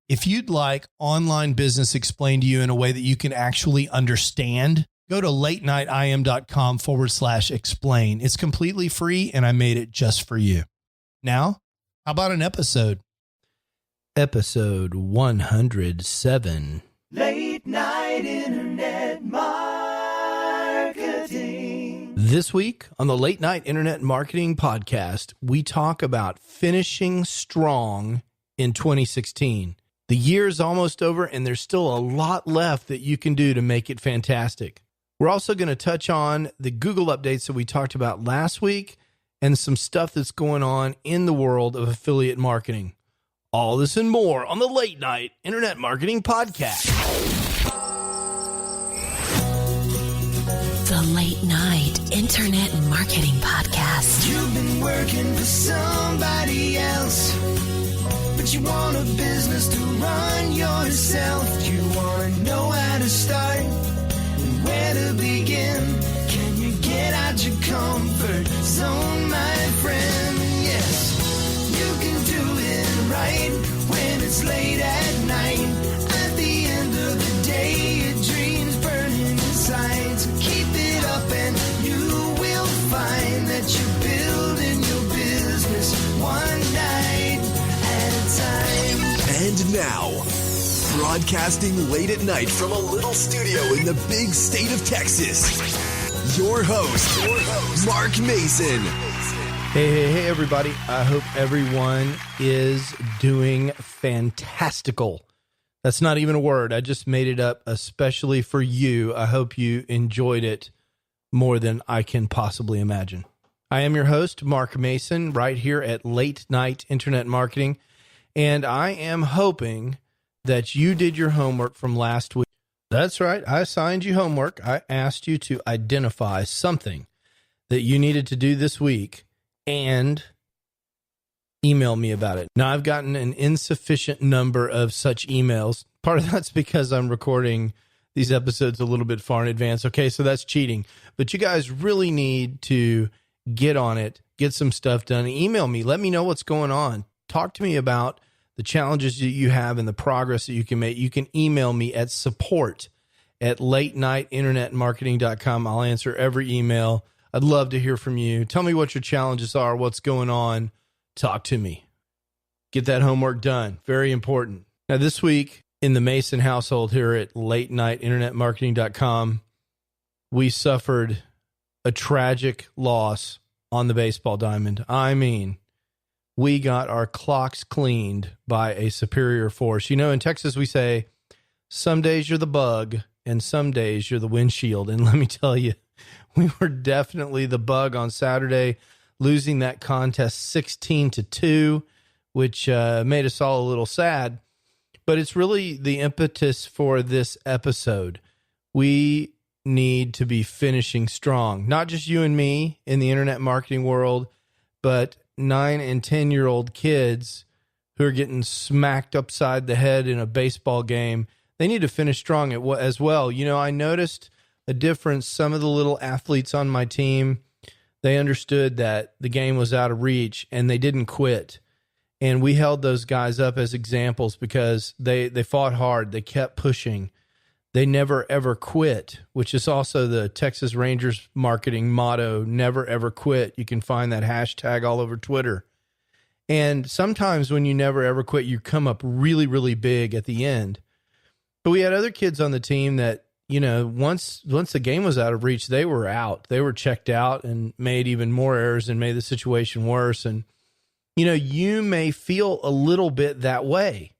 If you'd like online business explained to you in a way that you can actually understand, go to latenightim.com/explain. It's completely free, and I made it just for you. Now, how about an episode? Episode 107. Late Night Internet Marketing. This week on the Late Night Internet Marketing Podcast, we talk about finishing strong in 2016. The year's almost over, and there's still a lot left that you can do to make it fantastic. We're also going to touch on the Google updates that we talked about last week and some stuff that's going on in the world of affiliate marketing. All this and more on the Late Night Internet Marketing Podcast. The Late Night Internet Marketing Podcast. You've been working for somebody else, but you want a business to run yourself. You want to know how to start and where to begin. Can you get out your comfort zone, my friend? Yes, you can do it right when it's late at night. At the end of the day, your dreams burning inside. So keep it up and you will find that you're building your business one night at a time. And now, broadcasting late at night from a little studio in the big state of Texas, your host, Mark Mason. Hey, everybody. I hope everyone is doing fantastical. That's not even a word. I just made it up especially for you. I hope you enjoyed it more than I can possibly imagine. I am your host, Mark Mason, right here at Late Night Internet Marketing. And I am hoping that you did your homework from last week. That's right. I assigned you homework. I asked you to identify something that you needed to do this week and email me about it. Now, I've gotten an insufficient number of such emails. Part of that's because I'm recording these episodes a little bit far in advance. Okay, so that's cheating. But you guys really need to get on it, get some stuff done. Email me. Let me know what's going on. Talk to me about the challenges that you have and the progress that you can make. You can email me at support@latenighinternetmarketing.com. I'll answer every email. I'd love to hear from you. Tell me what your challenges are, what's going on. Talk to me. Get that homework done. Very important. Now, this week in the Mason household here at latenighinternetmarketing.com, we suffered a tragic loss on the baseball diamond. I mean, we got our clocks cleaned by a superior force. You know, in Texas, we say, some days you're the bug and some days you're the windshield. And let me tell you, we were definitely the bug on Saturday, losing that contest 16-2, which made us all a little sad. But it's really the impetus for this episode. We need to be finishing strong, not just you and me in the internet marketing world, but 9 and 10-year-old kids who are getting smacked upside the head in a baseball game. They need to finish strong as well. You know, I noticed a difference. Some of the little athletes on my team, they understood that the game was out of reach and they didn't quit. And we held those guys up as examples because they fought hard. They kept pushing. They never, ever quit, which is also the Texas Rangers marketing motto, never, ever quit. You can find that hashtag all over Twitter. And sometimes when you never, ever quit, you come up really, really big at the end. But we had other kids on the team that, you know, once the game was out of reach, they were out. They were checked out and made even more errors and made the situation worse. And, you know, you may feel a little bit that way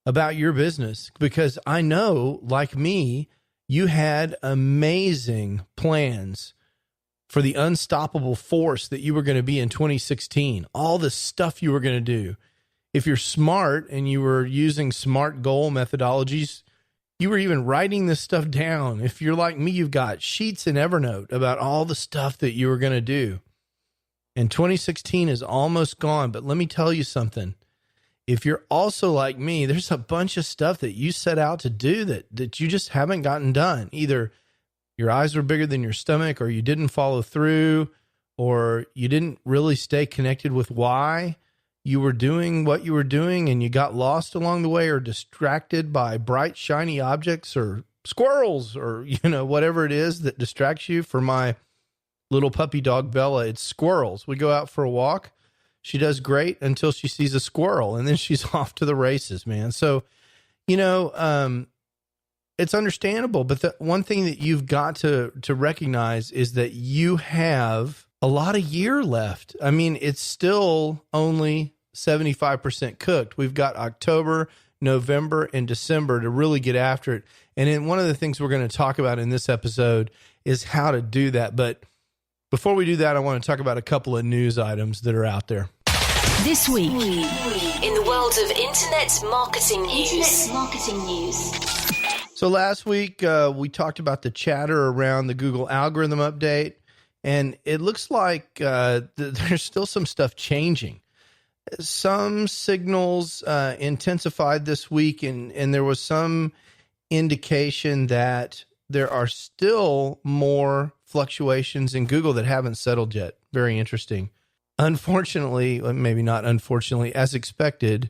about your business because I know, like me, you had amazing plans for the unstoppable force that you were going to be in 2016, all the stuff you were going to do. If you're smart and you were using SMART goal methodologies, you were even writing this stuff down. If you're like me, you've got sheets in Evernote about all the stuff that you were going to do. And 2016 is almost gone, but let me tell you something. If you're also like me, there's a bunch of stuff that you set out to do that you just haven't gotten done. Either your eyes were bigger than your stomach, or you didn't follow through, or you didn't really stay connected with why. you were doing what you were doing and you got lost along the way or distracted by bright, shiny objects or squirrels or, whatever it is that distracts you. For my little puppy dog, Bella, it's squirrels. We go out for a walk. She does great until she sees a squirrel, and then she's off to the races, man. So, it's understandable. But the one thing that you've got to recognize is that you have a lot of year left. I mean, it's still only 75% cooked. We've got October, November, and December to really get after it. And then one of the things we're going to talk about in this episode is how to do that. But before we do that, I want to talk about a couple of news items that are out there. This week, in the world of internet marketing news. So last week, we talked about the chatter around the Google algorithm update. And it looks like there's still some stuff changing. Some signals intensified this week, and there was some indication that there are still more fluctuations in Google that haven't settled yet. Very interesting. Unfortunately, maybe not unfortunately, as expected,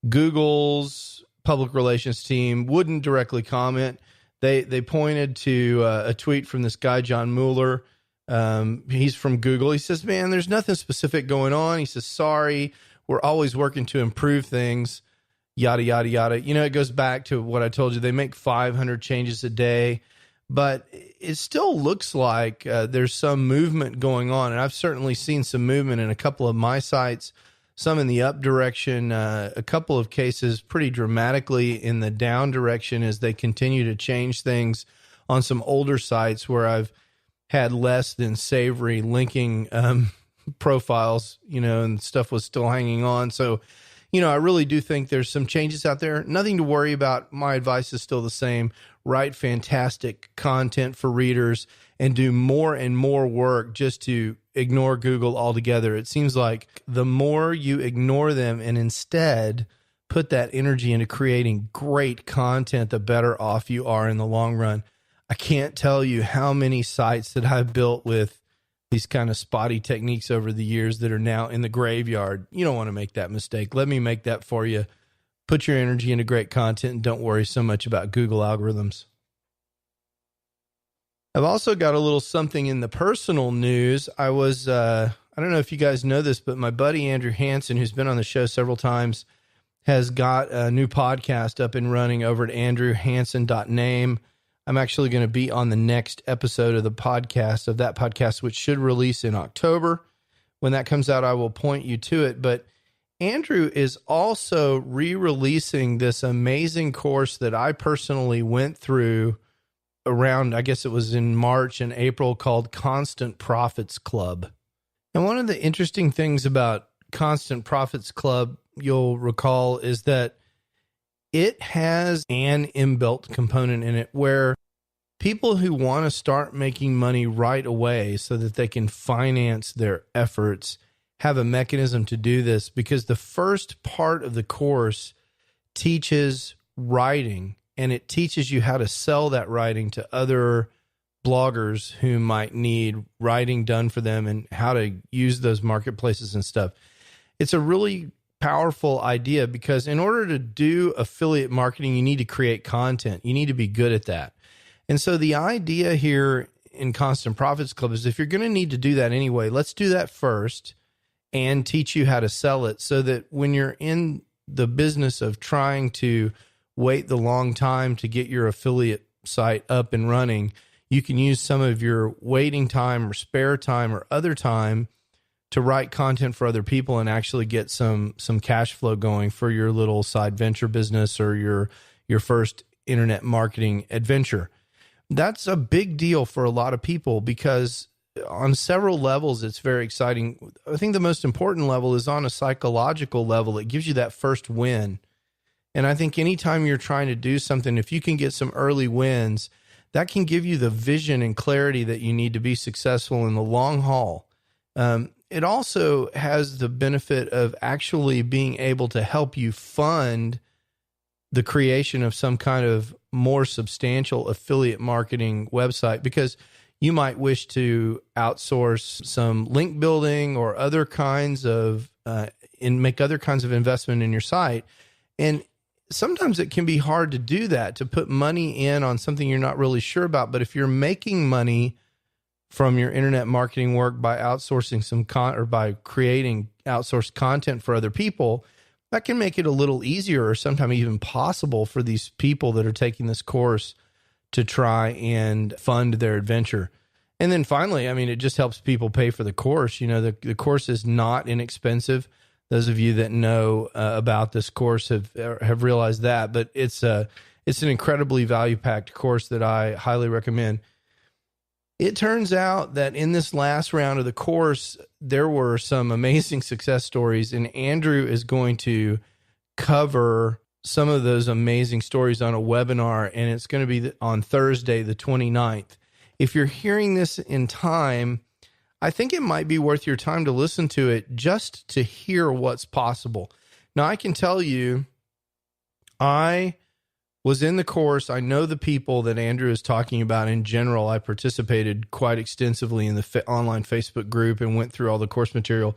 Google's public relations team wouldn't directly comment. They pointed to a tweet from this guy, John Mueller. He's from Google. He says, man, there's nothing specific going on. He says, sorry, we're always working to improve things, yada, yada, yada. It goes back to what I told you. They make 500 changes a day, but it still looks like there's some movement going on. And I've certainly seen some movement in a couple of my sites, some in the up direction, a couple of cases pretty dramatically in the down direction as they continue to change things on some older sites where I've had less than savory linking profiles, and stuff was still hanging on. So, I really do think there's some changes out there. Nothing to worry about. My advice is still the same. Write fantastic content for readers and do more and more work just to ignore Google altogether. It seems like the more you ignore them and instead put that energy into creating great content, the better off you are in the long run. I can't tell you how many sites that I've built with these kind of spotty techniques over the years that are now in the graveyard. You don't want to make that mistake. Let me make that for you. Put your energy into great content and don't worry so much about Google algorithms. I've also got a little something in the personal news. I was, I don't know if you guys know this, but my buddy Andrew Hansen, who's been on the show several times, has got a new podcast up and running over at andrewhansen.name. I'm actually going to be on the next episode of that podcast, which should release in October. When that comes out, I will point you to it. But Andrew is also re-releasing this amazing course that I personally went through around, I guess it was in March and April, called Constant Profits Club. And one of the interesting things about Constant Profits Club, you'll recall, is that it has an inbuilt component in it where people who want to start making money right away so that they can finance their efforts have a mechanism to do this, because the first part of the course teaches writing, and it teaches you how to sell that writing to other bloggers who might need writing done for them and how to use those marketplaces and stuff. It's a really powerful idea because in order to do affiliate marketing, you need to create content. You need to be good at that. And so the idea here in Constant Profits Club is if you're going to need to do that anyway, let's do that first and teach you how to sell it so that when you're in the business of trying to wait the long time to get your affiliate site up and running, you can use some of your waiting time or spare time or other time to write content for other people and actually get some cash flow going for your little side venture business or your first internet marketing adventure. That's a big deal for a lot of people because on several levels, it's very exciting. I think the most important level is on a psychological level. It gives you that first win. And I think anytime you're trying to do something, if you can get some early wins, that can give you the vision and clarity that you need to be successful in the long haul. It also has the benefit of actually being able to help you fund the creation of some kind of more substantial affiliate marketing website, because you might wish to outsource some link building or other kinds of make other kinds of investment in your site. And sometimes it can be hard to do that, to put money in on something you're not really sure about. But if you're making money from your internet marketing work by outsourcing or by creating outsourced content for other people, that can make it a little easier, or sometimes even possible, for these people that are taking this course to try and fund their adventure. And then finally, I mean, it just helps people pay for the course. You know, the course is not inexpensive. Those of you that know about this course have realized that, but it's an incredibly value-packed course that I highly recommend. It turns out that in this last round of the course, there were some amazing success stories, and Andrew is going to cover some of those amazing stories on a webinar, and it's going to be on Thursday, the 29th. If you're hearing this in time, I think it might be worth your time to listen to it just to hear what's possible. Now, I can tell you, I was in the course. I know the people that Andrew is talking about in general. I participated quite extensively in the online Facebook group and went through all the course material.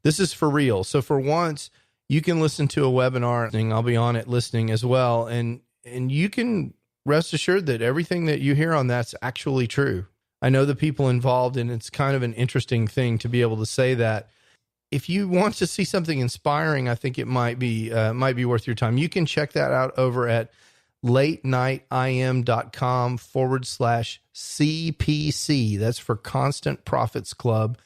This is for real. So for once, you can listen to a webinar, and I'll be on it listening as well. And you can rest assured that everything that you hear on that's actually true. I know the people involved, and it's kind of an interesting thing to be able to say that. If you want to see something inspiring, I think it might be worth your time. You can check that out over at latenightim.com/CPC. That's for Constant Profits Club.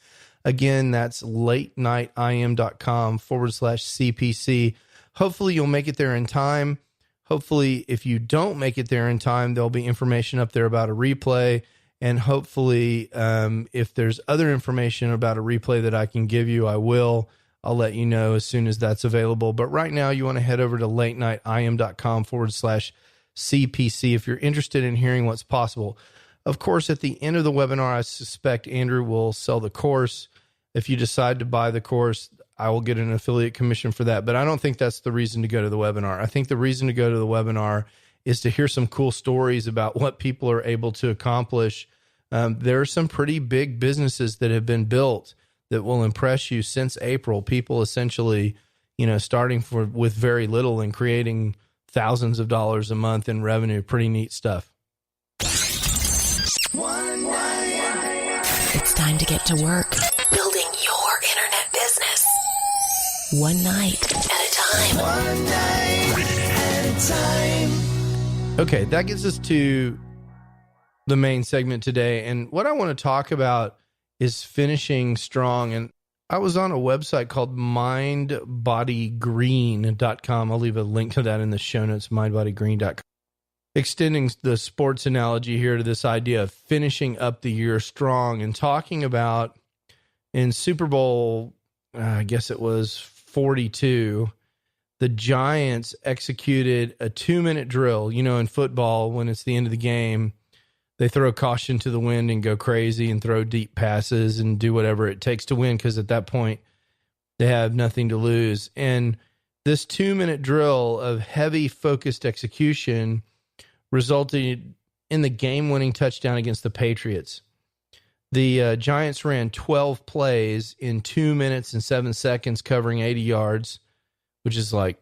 Again, that's latenightim.com/CPC. Hopefully you'll make it there in time. Hopefully, if you don't make it there in time, there'll be information up there about a replay. And hopefully, if there's other information about a replay that I can give you, I will. I'll let you know as soon as that's available. But right now, you want to head over to latenightim.com/CPC if you're interested in hearing what's possible. Of course, at the end of the webinar, I suspect Andrew will sell the course. If you decide to buy the course, I will get an affiliate commission for that. But I don't think that's the reason to go to the webinar. I think the reason to go to the webinar is to hear some cool stories about what people are able to accomplish. There are some pretty big businesses that have been built that will impress you since April. People essentially, starting with very little and creating thousands of dollars a month in revenue. Pretty neat stuff. It's time to get to work building your internet business. One night at a time. One night at a time. Okay, that gets us to the main segment today. And what I want to talk about is finishing strong. And I was on a website called mindbodygreen.com. I'll leave a link to that in the show notes, mindbodygreen.com. Extending the sports analogy here to this idea of finishing up the year strong and talking about in Super Bowl, I guess it was 42, the Giants executed a 2-minute drill. In football, when it's the end of the game, they throw caution to the wind and go crazy and throw deep passes and do whatever it takes to win, because at that point, they have nothing to lose. And this 2-minute drill of heavy focused execution resulted in the game-winning touchdown against the Patriots. The Giants ran 12 plays in 2 minutes and 7 seconds, covering 80 yards, which is a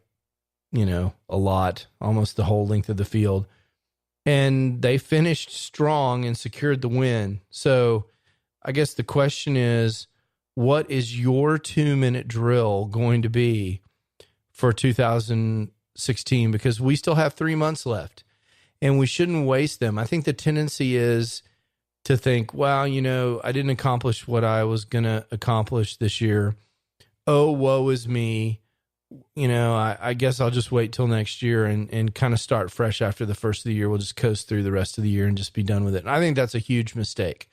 lot, almost the whole length of the field. And they finished strong and secured the win. So I guess the question is, what is your 2-minute drill going to be for 2016? Because we still have 3 months left, and we shouldn't waste them. I think the tendency is to think, well, I didn't accomplish what I was going to accomplish this year. Oh, woe is me. I guess I'll just wait till next year and kind of start fresh after the first of the year. We'll just coast through the rest of the year and just be done with it. And I think that's a huge mistake.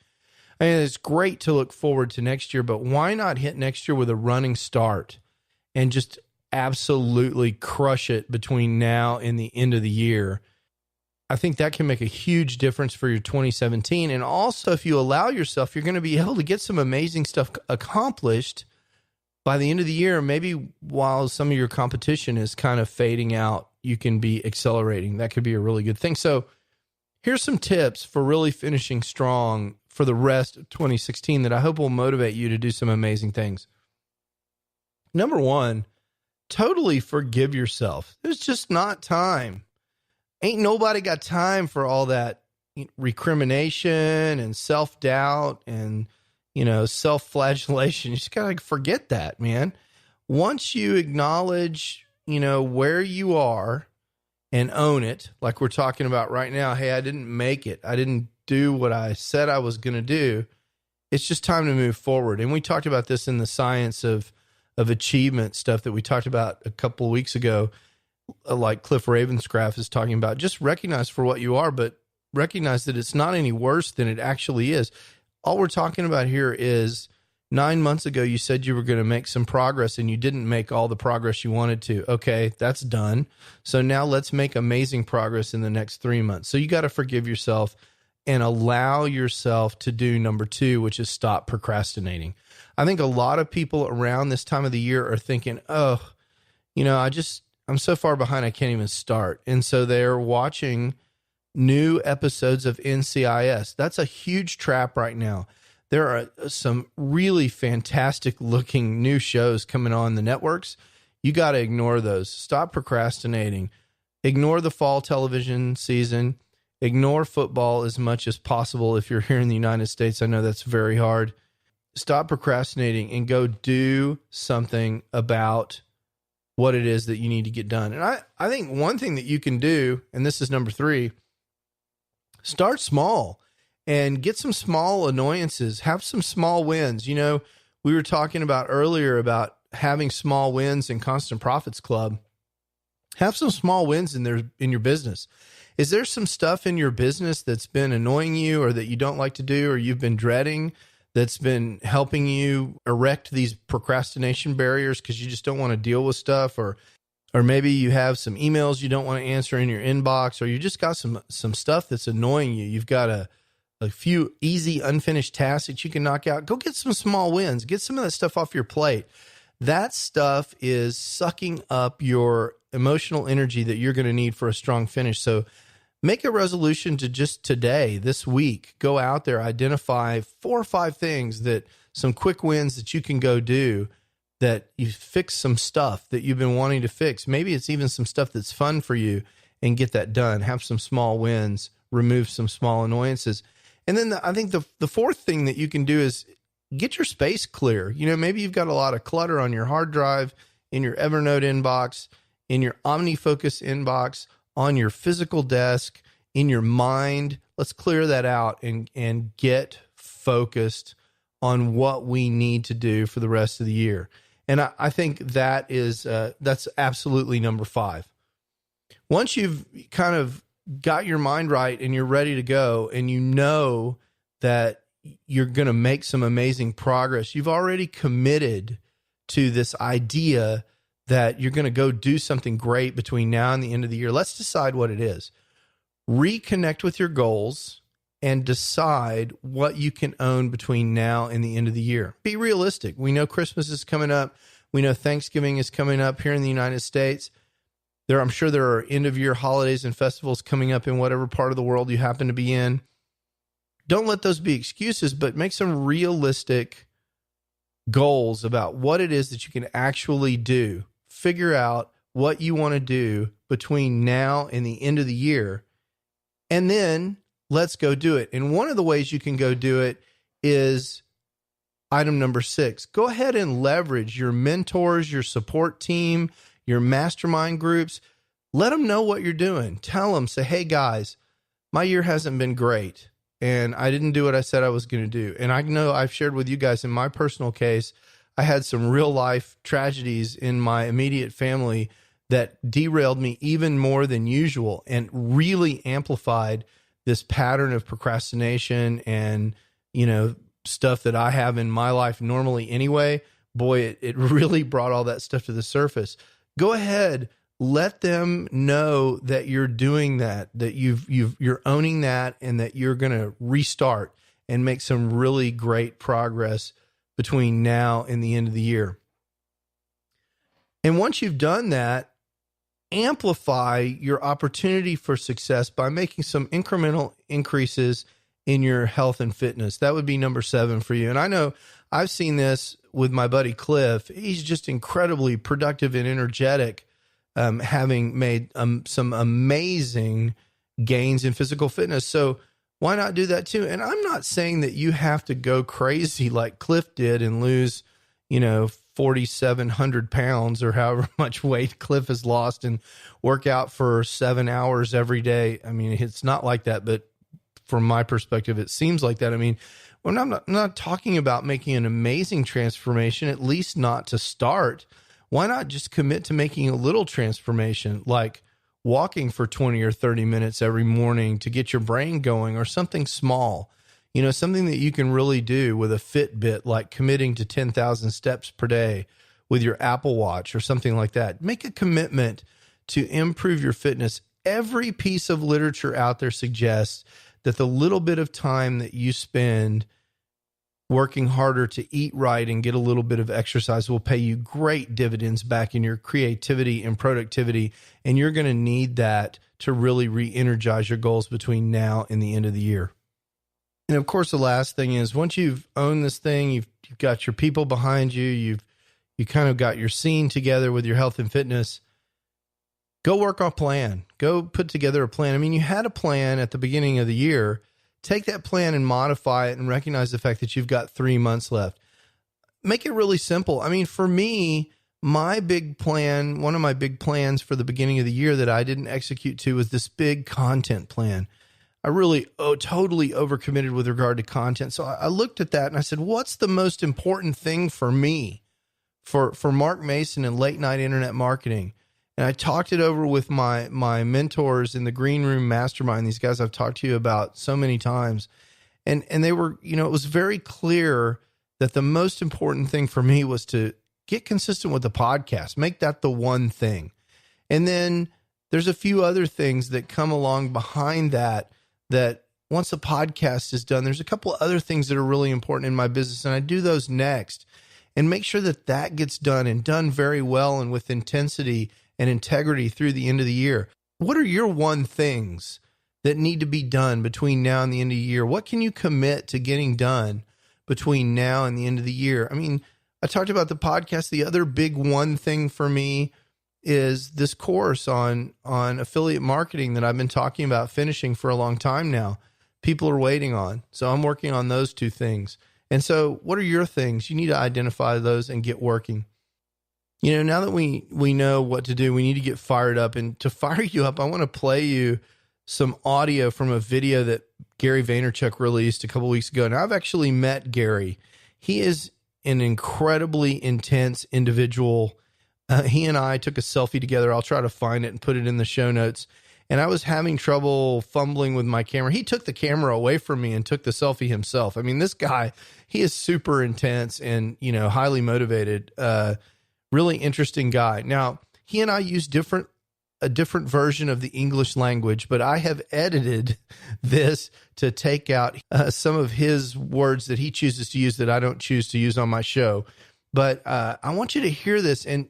I mean, it's great to look forward to next year, but why not hit next year with a running start and just absolutely crush it between now and the end of the year? I think that can make a huge difference for your 2017. And also, if you allow yourself, you're going to be able to get some amazing stuff accomplished by the end of the year. Maybe while some of your competition is kind of fading out, you can be accelerating. That could be a really good thing. So here's some tips for really finishing strong for the rest of 2016 that I hope will motivate you to do some amazing things. Number one, totally forgive yourself. There's just not time. Ain't nobody got time for all that recrimination and self-doubt and, self-flagellation. You just got to forget that, man. Once you acknowledge, where you are and own it, like we're talking about right now, hey, I didn't make it. I didn't do what I said I was going to do. It's just time to move forward. And we talked about this in the science of achievement stuff that we talked about a couple of weeks ago, like Cliff Ravenscraft is talking about. Just recognize for what you are, but recognize that it's not any worse than it actually is. All we're talking about here is 9 months ago, you said you were going to make some progress and you didn't make all the progress you wanted to. Okay, that's done. So now let's make amazing progress in the next 3 months. So you got to forgive yourself and allow yourself to do number 2, which is stop procrastinating. I think a lot of people around this time of the year are thinking, oh, I'm so far behind, I can't even start. And so they're watching new episodes of NCIS. That's a huge trap right now. There are some really fantastic looking new shows coming on the networks. You got to ignore those. Stop procrastinating. Ignore the fall television season. Ignore football as much as possible. If you're here in the United States, I know that's very hard. Stop procrastinating and go do something about what it is that you need to get done. And I think one thing that you can do, and this is number 3, start small and get some small annoyances. Have some small wins. We were talking about earlier about having small wins in Constant Profits Club. Have some small wins in your business. Is there some stuff in your business that's been annoying you or that you don't like to do or you've been dreading that's been helping you erect these procrastination barriers because you just don't want to deal with stuff, or maybe you have some emails you don't want to answer in your inbox, or you just got some stuff that's annoying you. You've got a few easy unfinished tasks that you can knock out. Go get some small wins. Get some of that stuff off your plate. That stuff is sucking up your emotional energy that you're going to need for a strong finish. So make a resolution to just today, this week, go out there, identify 4 or 5 things some quick wins that you can go do, that you fix some stuff that you've been wanting to fix. Maybe it's even some stuff that's fun for you, and get that done. Have some small wins, remove some small annoyances. And then I think the 4th thing that you can do is get your space clear. Maybe you've got a lot of clutter on your hard drive, in your Evernote inbox, in your OmniFocus inbox, on your physical desk, in your mind. Let's clear that out and get focused on what we need to do for the rest of the year. And I think that's absolutely number 5. Once you've kind of got your mind right and you're ready to go, and you know that you're going to make some amazing progress, you've already committed to this idea that you're going to go do something great between now and the end of the year. Let's decide what it is. Reconnect with your goals and decide what you can own between now and the end of the year. Be realistic. We know Christmas is coming up. We know Thanksgiving is coming up here in the United States. I'm sure there are end-of-year holidays and festivals coming up in whatever part of the world you happen to be in. Don't let those be excuses, but make some realistic goals about what it is that you can actually do. Figure out what you want to do between now and the end of the year, and then let's go do it. And one of the ways you can go do it is item number 6. Go ahead and leverage your mentors, your support team, your mastermind groups. Let them know what you're doing. Tell them, say, hey guys, my year hasn't been great and I didn't do what I said I was going to do. And I know I've shared with you guys in my personal case, I had some real life tragedies in my immediate family that derailed me even more than usual and really amplified this pattern of procrastination and, stuff that I have in my life normally anyway. Boy, it really brought all that stuff to the surface. Go ahead, let them know that you're doing that, that you're owning that, and that you're going to restart and make some really great progress between now and the end of the year. And once you've done that, amplify your opportunity for success by making some incremental increases in your health and fitness. That would be number 7 for you. And I know I've seen this with my buddy Cliff. He's just incredibly productive and energetic, having made some amazing gains in physical fitness. So why not do that too? And I'm not saying that you have to go crazy like Cliff did and lose, 4,700 pounds or however much weight Cliff has lost and work out for 7 hours every day. I mean, it's not like that, but from my perspective, it seems like that. I mean, I'm not talking about making an amazing transformation, at least not to start. Why not just commit to making a little transformation, like walking for 20 or 30 minutes every morning to get your brain going, or something small, something that you can really do with a Fitbit, like committing to 10,000 steps per day with your Apple Watch or something like that. Make a commitment to improve your fitness. Every piece of literature out there suggests that the little bit of time that you spend working harder to eat right and get a little bit of exercise will pay you great dividends back in your creativity and productivity. And you're going to need that to really re-energize your goals between now and the end of the year. And of course, the last thing is, once you've owned this thing, you've got your people behind you, you kind of got your scene together with your health and fitness, go work on a plan. Go put together a plan. I mean, you had a plan at the beginning of the year. Take that plan and modify it and recognize the fact that you've got 3 months left. Make it really simple. I mean, for me, my big plan, one of my big plans for the beginning of the year that I didn't execute to was this big content plan. I really totally overcommitted with regard to content. So I looked at that and I said, what's the most important thing for me, for Mark Mason and late night internet marketing? And I talked it over with my mentors in the Green Room Mastermind, these guys I've talked to you about so many times. And they were, it was very clear that the most important thing for me was to get consistent with the podcast, make that the one thing. And then there's a few other things that come along behind that once the podcast is done, there's a couple of other things that are really important in my business, and I do those next. And make sure that gets done and done very well and with intensity and integrity through the end of the year. What are your one things that need to be done between now and the end of the year? What can you commit to getting done between now and the end of the year? I mean, I talked about the podcast. The other big one thing for me is this course on affiliate marketing that I've been talking about finishing for a long time now. People are waiting on. So I'm working on those two things. And so what are your things? You need to identify those and get working. Now that we know what to do, we need to get fired up. And to fire you up, I want to play you some audio from a video that Gary Vaynerchuk released a couple weeks ago. Now, I've actually met Gary. He is an incredibly intense individual. He and I took a selfie together. I'll try to find it and put it in the show notes. And I was having trouble fumbling with my camera. He took the camera away from me and took the selfie himself. I mean, this guy, he is super intense and, highly motivated. Really interesting guy. Now, he and I use a different version of the English language, but I have edited this to take out some of his words that he chooses to use that I don't choose to use on my show. But I want you to hear this, and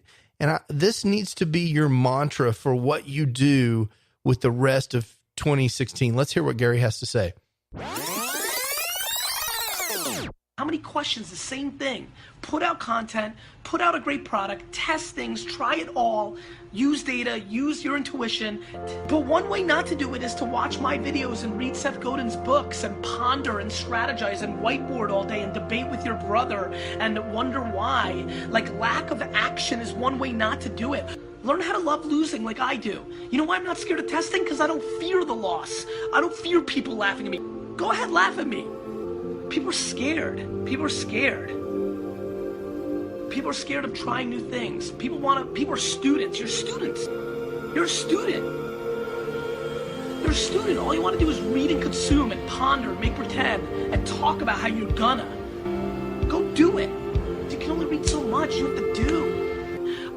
this needs to be your mantra for what you do with the rest of 2016. Let's hear what Gary has to say. How many questions? The same thing. Put out content, put out a great product, test things, try it all, use data, use your intuition. But one way not to do it is to watch my videos and read Seth Godin's books and ponder and strategize and whiteboard all day and debate with your brother and wonder why. Like, lack of action is one way not to do it. Learn how to love losing like I do. You know why I'm not scared of testing? Because I don't fear the loss. I don't fear people laughing at me. Go ahead, laugh at me. People are scared. People are scared. People are scared of trying new things. People are students. You're students. You're a student. You're a student. All you want to do is read and consume and ponder, make pretend, and talk about how you're gonna. Go do it. You can only read so much. You have to do.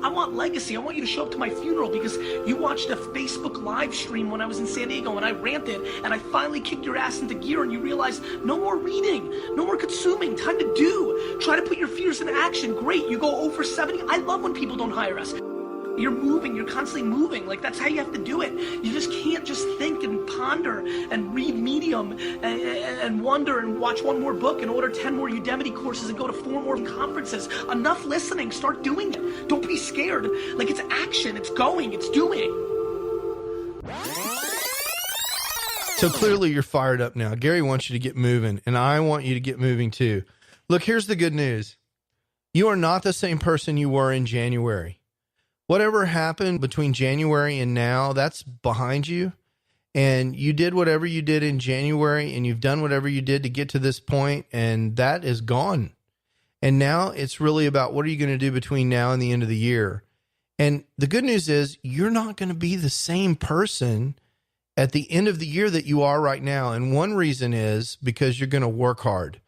I want legacy. I want you to show up to my funeral because you watched a Facebook live stream when I was in San Diego and I ranted and I finally kicked your ass into gear and you realized no more reading, no more consuming, time to do. Try to put your fears into action. Great, you go over 70. I love when people don't hire us. You're moving, you're constantly moving. Like, that's how you have to do it. You just can't just think and ponder ponder and read Medium and wonder and watch one more book and order 10 more Udemy courses and go to 4 more conferences. Enough listening. Start doing it. Don't be scared. Like, it's action. It's going. It's doing. So clearly you're fired up now. Gary wants you to get moving, and I want you to get moving too. Look, here's the good news. You are not the same person you were in January. Whatever happened between January and now, that's behind you. And you did whatever you did in January, and you've done whatever you did to get to this point, and that is gone. And now it's really about what are you going to do between now and the end of the year. And the good news is you're not going to be the same person at the end of the year that you are right now. And one reason is because you're going to work hard.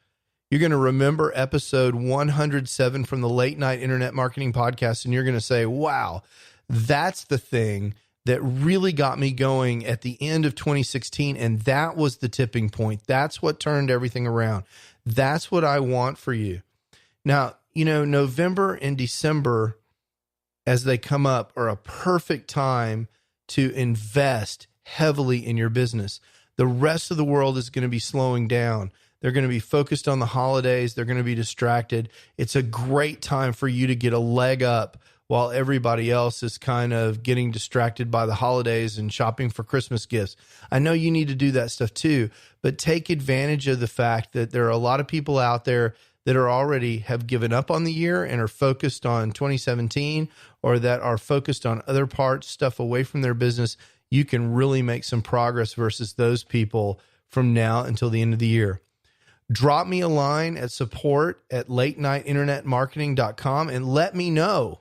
You're going to remember episode 107 from the Late Night Internet Marketing Podcast, and you're going to say, wow, that's the thing that really got me going at the end of 2016, and that was the tipping point. That's what turned everything around. That's what I want for you. Now, you know, November and December, as they come up, are a perfect time to invest heavily in your business. The rest of the world is going to be slowing down. They're going to be focused on the holidays. They're going to be distracted. It's a great time for you to get a leg up while everybody else is kind of getting distracted by the holidays and shopping for Christmas gifts. I know you need to do that stuff too, but take advantage of the fact that there are a lot of people out there that are already have given up on the year and are focused on 2017, or that are focused on other parts, stuff away from their business. You can really make some progress versus those people from now until the end of the year. Drop me a line at support@latenighinternetmarketing.com and let me know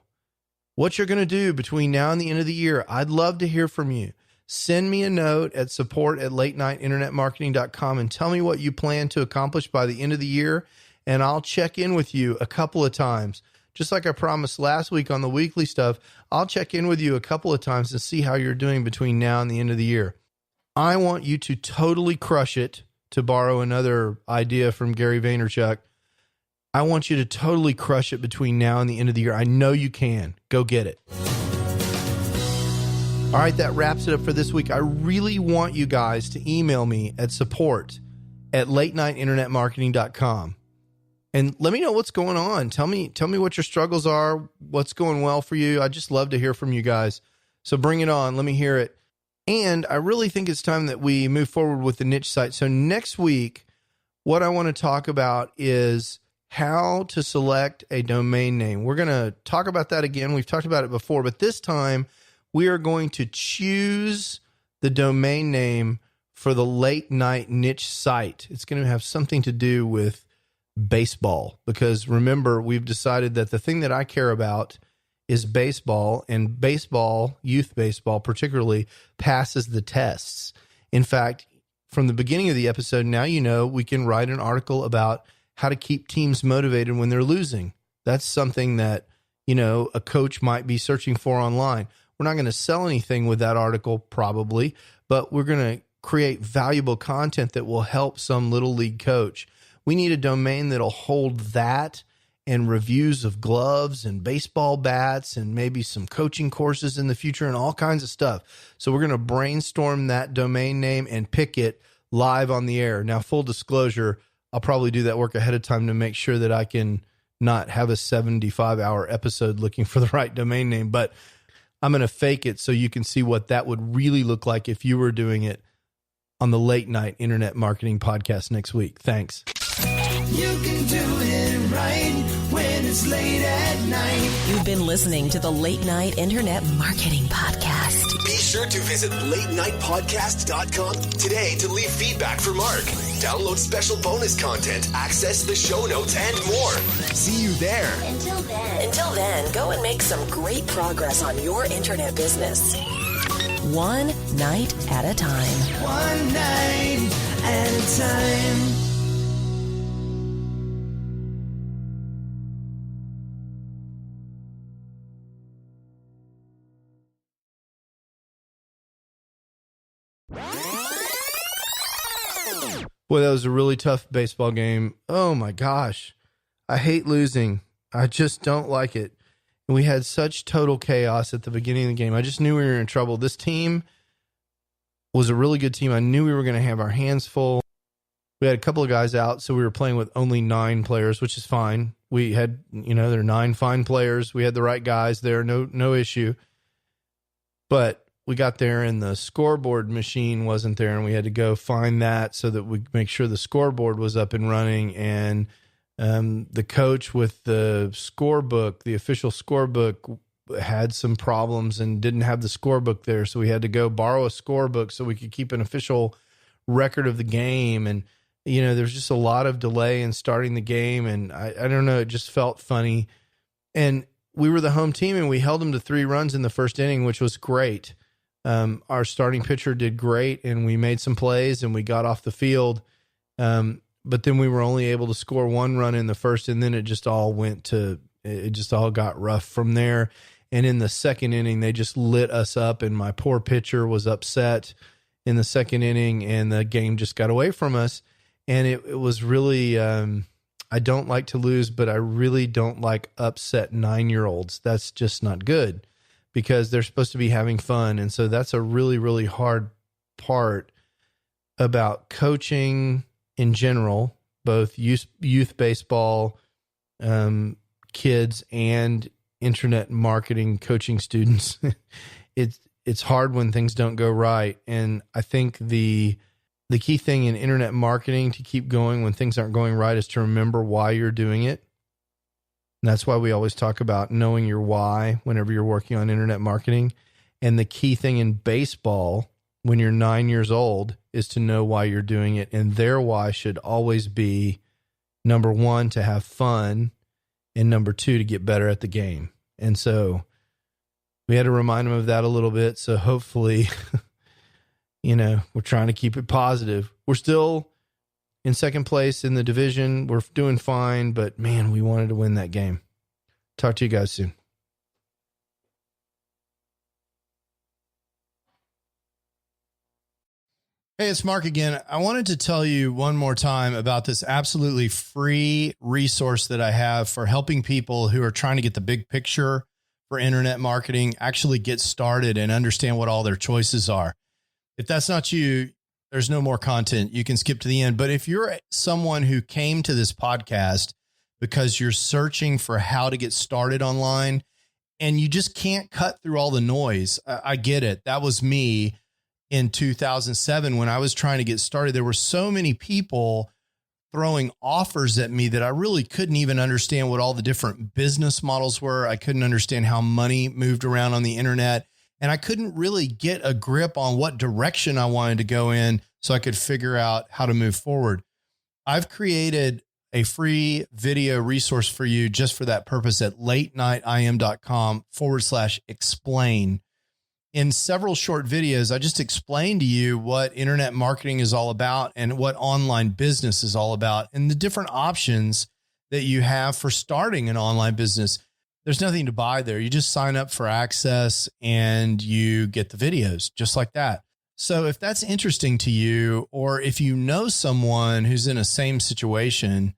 what you're going to do between now and the end of the year. I'd love to hear from you. Send me a note at support@latenighinternetmarketing.com and tell me what you plan to accomplish by the end of the year, and I'll check in with you a couple of times. Just like I promised last week on the weekly stuff, I'll check in with you a couple of times and see how you're doing between now and the end of the year. I want you to totally crush it, to borrow another idea from Gary Vaynerchuk. I want you to totally crush it between now and the end of the year. I know you can. Go get it. All right, that wraps it up for this week. I really want you guys to email me at support@latenighinternetmarketing.com. And let me know what's going on. Tell me what your struggles are, what's going well for you. I just love to hear from you guys. So bring it on. Let me hear it. And I really think it's time that we move forward with the niche site. So next week, what I want to talk about is how to select a domain name. We're going to talk about that again. We've talked about it before, but this time we are going to choose the domain name for the late night niche site. It's going to have something to do with baseball, because remember, we've decided that the thing that I care about is baseball, and baseball, youth baseball particularly, passes the tests. In fact, from the beginning of the episode, now you know we can write an article about how to keep teams motivated when they're losing. That's something that, you know, a coach might be searching for online. We're not going to sell anything with that article probably, but we're going to create valuable content that will help some little league coach. We need a domain that'll hold that and reviews of gloves and baseball bats and maybe some coaching courses in the future and all kinds of stuff. So we're going to brainstorm that domain name and pick it live on the air. Now, full disclosure, I'll probably do that work ahead of time to make sure that I can not have a 75-hour episode looking for the right domain name, but I'm going to fake it so you can see what that would really look like if you were doing it on the Late Night Internet Marketing Podcast next week. Thanks. You can do it right when it's late at night. You've been listening to the Late Night Internet Marketing Podcast. Be sure to visit latenightpodcast.com today to leave feedback for Mark. Download special bonus content, access the show notes, and more. See you there. Until then, go and make some great progress on your internet business. One night at a time. One night at a time. Boy, that was a really tough baseball game. Oh my gosh. I hate losing. I just don't like it. And we had such total chaos at the beginning of the game. I just knew we were in trouble. This team was a really good team. I knew we were going to have our hands full. We had a couple of guys out, so we were playing with only 9 players, which is fine. We had, there are 9 fine players. We had the right guys there, no issue. But we got there and the scoreboard machine wasn't there, and we had to go find that so that we make sure the scoreboard was up and running. And the coach with the scorebook, the official scorebook, had some problems and didn't have the scorebook there. So we had to go borrow a scorebook so we could keep an official record of the game. And, there's just a lot of delay in starting the game. And I don't know, it just felt funny. And we were the home team and we held them to 3 runs in the first inning, which was great. Our starting pitcher did great and we made some plays and we got off the field. But then we were only able to score 1 run in the first, and then it just all got rough from there. And in the second inning, they just lit us up, and my poor pitcher was upset in the second inning, and the game just got away from us. And it was really, I don't like to lose, but I really don't like upset 9-year-olds. That's just not good because they're supposed to be having fun. And so that's a really, really hard part about coaching in general, both youth baseball, kids, and internet marketing coaching students. It's hard when things don't go right. And I think the key thing in internet marketing to keep going when things aren't going right is to remember why you're doing it. And that's why we always talk about knowing your why whenever you're working on internet marketing. And the key thing in baseball when you're 9 years old is to know why you're doing it. And their why should always be, number 1, to have fun, and number 2, to get better at the game. And so we had to remind them of that a little bit. So hopefully, we're trying to keep it positive. We're still in second place in the division. We're doing fine, but man, we wanted to win that game. Talk to you guys soon. Hey, it's Mark again. I wanted to tell you one more time about this absolutely free resource that I have for helping people who are trying to get the big picture for internet marketing, actually get started and understand what all their choices are. If that's not you, there's no more content. You can skip to the end. But if you're someone who came to this podcast because you're searching for how to get started online and you just can't cut through all the noise, I get it. That was me. In 2007, when I was trying to get started, there were so many people throwing offers at me that I really couldn't even understand what all the different business models were. I couldn't understand how money moved around on the internet, and I couldn't really get a grip on what direction I wanted to go in so I could figure out how to move forward. I've created a free video resource for you just for that purpose at latenightim.com/explain. In several short videos, I just explained to you what internet marketing is all about and what online business is all about and the different options that you have for starting an online business. There's nothing to buy there. You just sign up for access and you get the videos just like that. So if that's interesting to you, or if you know someone who's in a same situation,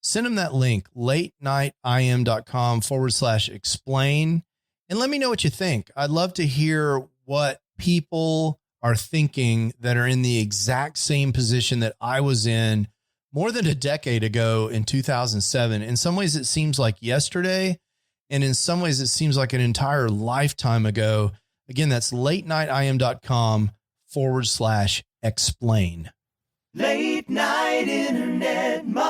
send them that link, latenightim.com/explain. And let me know what you think. I'd love to hear what people are thinking that are in the exact same position that I was in more than a decade ago in 2007. In some ways, it seems like yesterday. And in some ways, it seems like an entire lifetime ago. Again, that's latenightim.com/explain. Late night internet marketing.